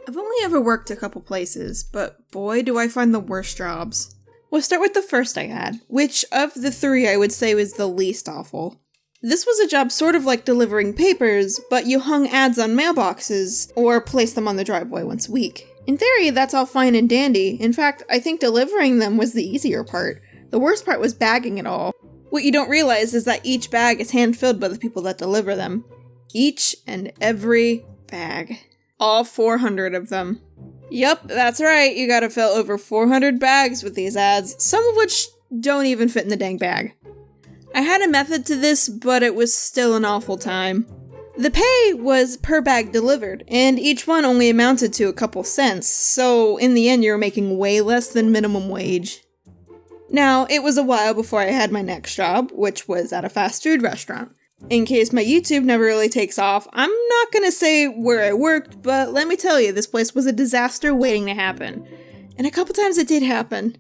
I've only ever worked a couple places, but boy do I find the worst jobs. We'll start with the first I had, which of the three I would say was the least awful. This was a job sort of like delivering papers, but you hung ads on mailboxes, or placed them on the driveway once a week. In theory, that's all fine and dandy. In fact, I think delivering them was the easier part. The worst part was bagging it all. What you don't realize is that each bag is hand-filled by the people that deliver them. Each and every bag. All 400 of them. Yup, that's right, you gotta fill over 400 bags with these ads, some of which don't even fit in the dang bag. I had a method to this, but it was still an awful time. The pay was per bag delivered, and each one only amounted to a couple cents, so in the end you were making way less than minimum wage. Now, it was a while before I had my next job, which was at a fast food restaurant. In case my YouTube never really takes off, I'm not gonna say where I worked, but let me tell you, this place was a disaster waiting to happen. And a couple times it did happen.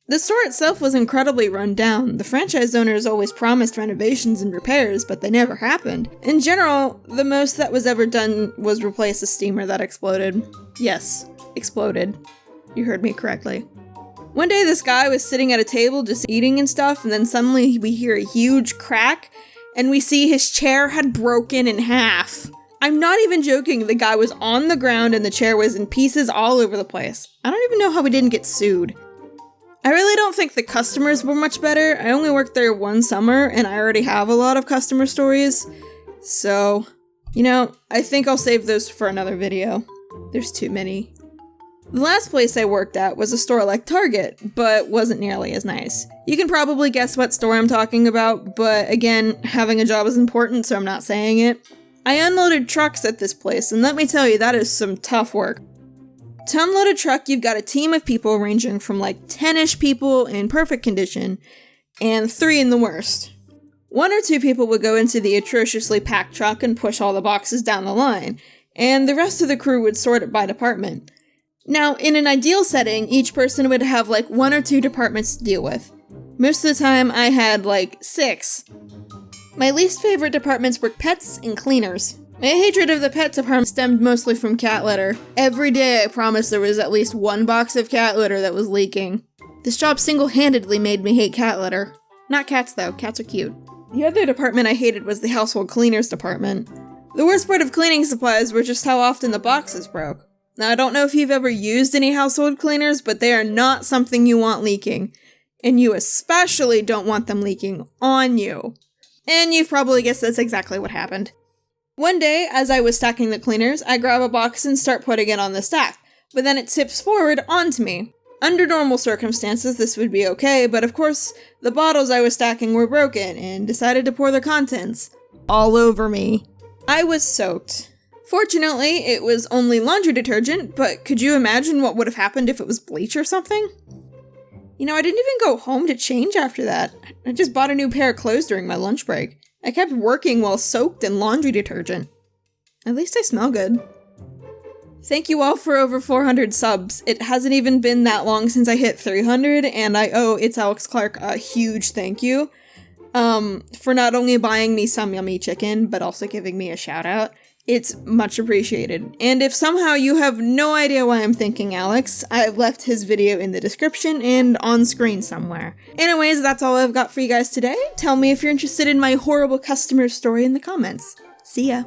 The store itself was incredibly run down. The franchise owners always promised renovations and repairs, but they never happened. In general, the most that was ever done was replace a steamer that exploded. Yes, exploded. You heard me correctly. One day this guy was sitting at a table just eating and stuff, and then suddenly we hear a huge crack, and we see his chair had broken in half. I'm not even joking, the guy was on the ground and the chair was in pieces all over the place. I don't even know how we didn't get sued. I really don't think the customers were much better. I only worked there one summer and I already have a lot of customer stories. So, I think I'll save those for another video. There's too many. The last place I worked at was a store like Target, but wasn't nearly as nice. You can probably guess what store I'm talking about, but again, having a job is important, so I'm not saying it. I unloaded trucks at this place, and let me tell you, that is some tough work. To unload a truck, you've got a team of people ranging from like 10-ish people in perfect condition, and 3 in the worst. 1 or 2 people would go into the atrociously packed truck and push all the boxes down the line, and the rest of the crew would sort it by department. Now, in an ideal setting, each person would have like 1 or 2 departments to deal with. Most of the time, I had like 6. My least favorite departments were pets and cleaners. My hatred of the pet department stemmed mostly from cat litter. Every day I promised there was at least 1 box of cat litter that was leaking. This job single-handedly made me hate cat litter. Not cats though, cats are cute. The other department I hated was the household cleaners department. The worst part of cleaning supplies were just how often the boxes broke. Now, I don't know if you've ever used any household cleaners, but they are not something you want leaking. And you especially don't want them leaking on you. And you've probably guessed that's exactly what happened. One day, as I was stacking the cleaners, I grab a box and start putting it on the stack, but then it tips forward onto me. Under normal circumstances, this would be okay, but of course, the bottles I was stacking were broken and decided to pour their contents all over me. I was soaked. Fortunately, it was only laundry detergent, but could you imagine what would have happened if it was bleach or something? I didn't even go home to change after that. I just bought a new pair of clothes during my lunch break. I kept working while soaked in laundry detergent. At least I smell good. Thank you all for over 400 subs. It hasn't even been that long since I hit 300, and I owe It's Alex Clark a huge thank you. For not only buying me some yummy chicken, but also giving me a shout out. It's much appreciated. And if somehow you have no idea why I'm thanking Alex, I've left his video in the description and on screen somewhere. Anyways, that's all I've got for you guys today. Tell me if you're interested in my horrible customer story in the comments. See ya!